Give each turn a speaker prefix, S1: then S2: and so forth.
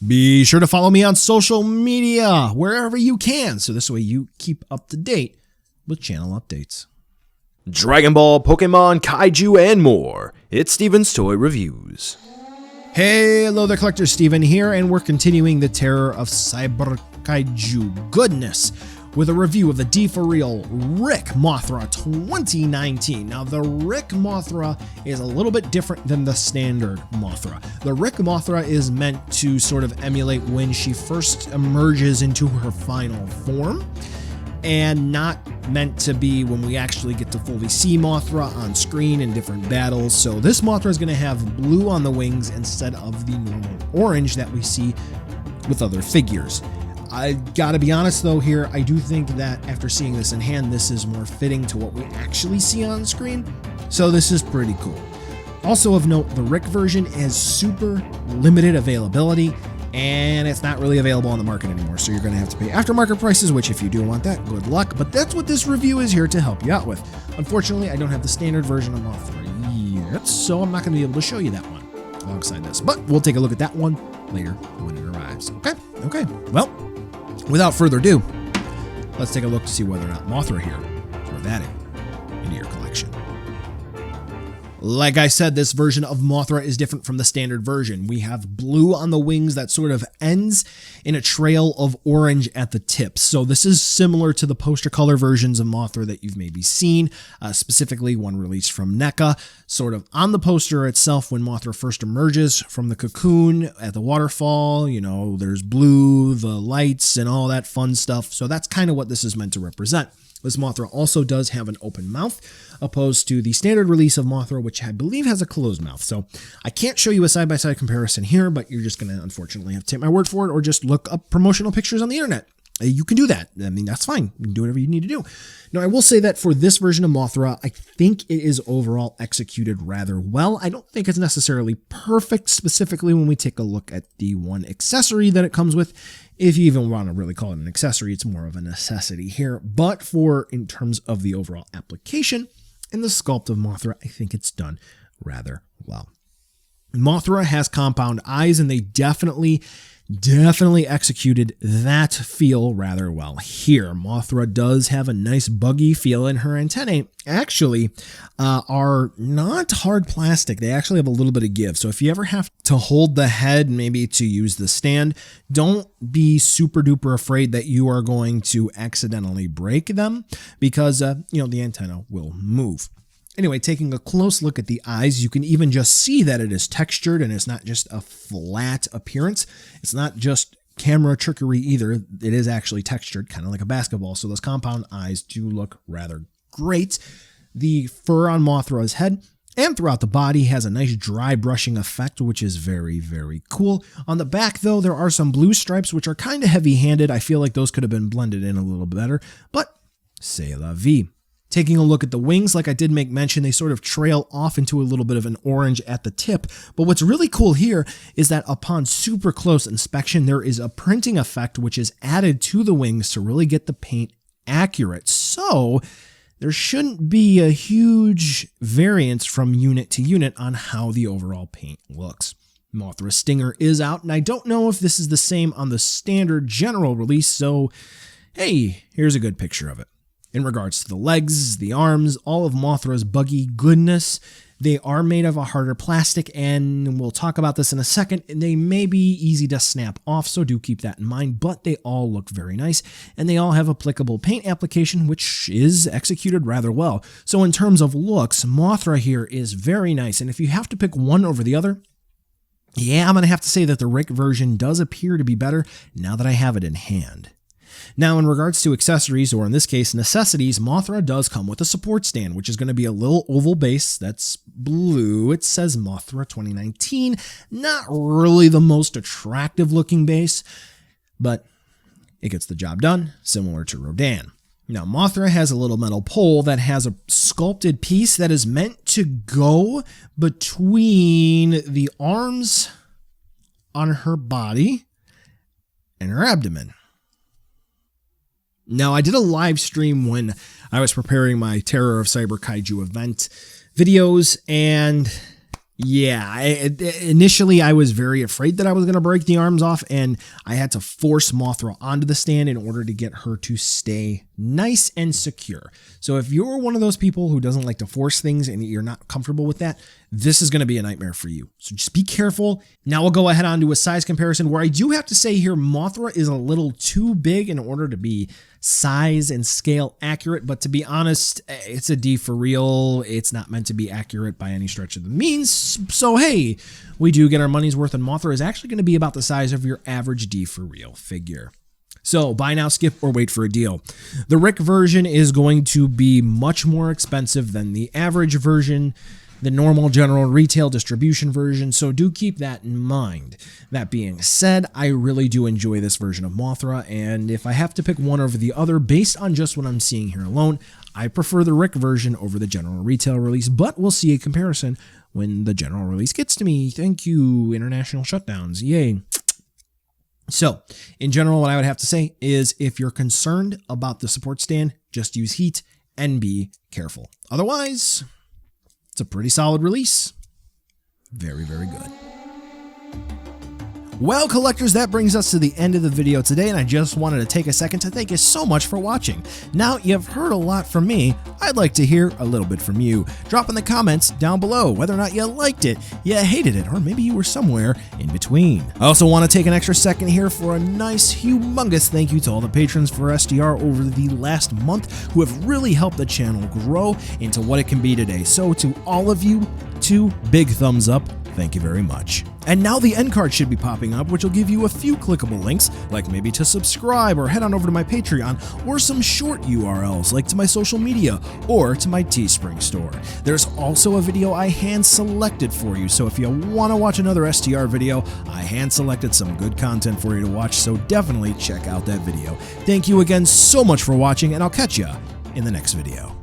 S1: Be sure to follow me on social media, wherever you can, so this way you keep up to date with channel updates.
S2: Dragon Ball, Pokemon, Kaiju, and more. It's Steven's Toy Reviews.
S1: Hey, hello there, Collector Steven here, and we're continuing the terror of Cyber Kaiju goodness with a review of the Deforeal Rick Mothra 2019. Now, the Rick Mothra is a little bit different than the standard Mothra. The Rick Mothra is meant to sort of emulate when she first emerges into her final form, and not meant to be when we actually get to fully see Mothra on screen in different battles. So this Mothra is going to have blue on the wings instead of the normal orange that we see with other figures. I gotta be honest though here, I do think that after seeing this in hand, this is more fitting to what we actually see on screen. So this is pretty cool. Also of note, the Rick version is super limited availability, and it's not really available on the market anymore, so you're going to have to pay aftermarket prices, which if you do want that, good luck, but that's what this review is here to help you out with. Unfortunately, I don't have the standard version of Mothra yet, so I'm not going to be able to show you that one alongside this, but we'll take a look at that one later when it arrives. Okay, well, without further ado, let's take a look to see whether or not Mothra here are that into your collection. Like I said, this version of Mothra is different from the standard version. We have blue on the wings that sort of ends in a trail of orange at the tips. So this is similar to the poster color versions of Mothra that you've maybe seen, specifically one released from NECA. Sort of on the poster itself, when Mothra first emerges from the cocoon at the waterfall, you know, there's blue, the lights, and all that fun stuff. So that's kind of what this is meant to represent. This Mothra also does have an open mouth, opposed to the standard release of Mothra, which I believe has a closed mouth. So I can't show you a side-by-side comparison here, but you're just going to unfortunately have to take my word for it, or just look up promotional pictures on the internet. You can do that. I mean, that's fine. You can do whatever you need to do. Now, I will say that for this version of Mothra, I think it is overall executed rather well. I don't think it's necessarily perfect, specifically when we take a look at the one accessory that it comes with. If you even want to really call it an accessory, it's more of a necessity here. But in terms of the overall application and the sculpt of Mothra, I think it's done rather well. Mothra has compound eyes, and they definitely executed that feel rather well here. Mothra does have a nice buggy feel, and her antennae actually are not hard plastic. They actually have a little bit of give. So if you ever have to hold the head, maybe to use the stand, don't be super duper afraid that you are going to accidentally break them, because the antenna will move. Anyway, taking a close look at the eyes, you can even just see that it is textured, and it's not just a flat appearance. It's not just camera trickery either. It is actually textured, kind of like a basketball. So those compound eyes do look rather great. The fur on Mothra's head and throughout the body has a nice dry brushing effect, which is very, very cool. On the back, though, there are some blue stripes, which are kind of heavy-handed. I feel like those could have been blended in a little better, but c'est la vie. Taking a look at the wings, like I did make mention, they sort of trail off into a little bit of an orange at the tip. But what's really cool here is that upon super close inspection, there is a printing effect which is added to the wings to really get the paint accurate. So there shouldn't be a huge variance from unit to unit on how the overall paint looks. Mothra Stinger is out, and I don't know if this is the same on the standard general release, so hey, here's a good picture of it. In regards to the legs, the arms, all of Mothra's buggy goodness, they are made of a harder plastic, and we'll talk about this in a second, and they may be easy to snap off, so do keep that in mind, but they all look very nice, and they all have applicable paint application, which is executed rather well. So in terms of looks, Mothra here is very nice, and if you have to pick one over the other, yeah, I'm going to have to say that the Rick version does appear to be better now that I have it in hand. Now, in regards to accessories, or in this case, necessities, Mothra does come with a support stand, which is going to be a little oval base that's blue. It says Mothra 2019. Not really the most attractive looking base, but it gets the job done, similar to Rodan. Now, Mothra has a little metal pole that has a sculpted piece that is meant to go between the arms on her body and her abdomen. Now, I did a live stream when I was preparing my Terror of Cyber Kaiju event videos, and Yeah, initially I was very afraid that I was going to break the arms off, and I had to force Mothra onto the stand in order to get her to stay nice and secure. So if you're one of those people who doesn't like to force things and you're not comfortable with that, this is going to be a nightmare for you. So just be careful. Now we'll go ahead on to a size comparison where I do have to say here Mothra is a little too big in order to be size and scale accurate, but to be honest, it's a Deforeal. It's not meant to be accurate by any stretch of the means. So hey, we do get our money's worth, and Mothra is actually going to be about the size of your average Deforeal figure. So buy now, skip, or wait for a deal. The Rick version is going to be much more expensive than the average version, the normal general retail distribution version, so do keep that in mind. That being said, I really do enjoy this version of Mothra, and if I have to pick one over the other based on just what I'm seeing here alone, I prefer the Rick version over the general retail release, but we'll see a comparison when the general release gets to me. Thank you, international shutdowns. Yay. So, in general, what I would have to say is if you're concerned about the support stand, just use heat and be careful. Otherwise, it's a pretty solid release. Very, very good. Well, collectors, that brings us to the end of the video today, and I just wanted to take a second to thank you so much for watching. Now, you've heard a lot from me. I'd like to hear a little bit from you. Drop in the comments down below whether or not you liked it, you hated it, or maybe you were somewhere in between. I also want to take an extra second here for a nice, humongous thank you to all the patrons for SDR over the last month who have really helped the channel grow into what it can be today. So to all of you, 2 big thumbs up. Thank you very much. And now the end card should be popping up, which will give you a few clickable links, like maybe to subscribe or head on over to my Patreon, or some short URLs like to my social media or to my Teespring store. There's also a video I hand selected for you, so if you want to watch another STR video, I hand selected some good content for you to watch, so definitely check out that video. Thank you again so much for watching, and I'll catch ya in the next video.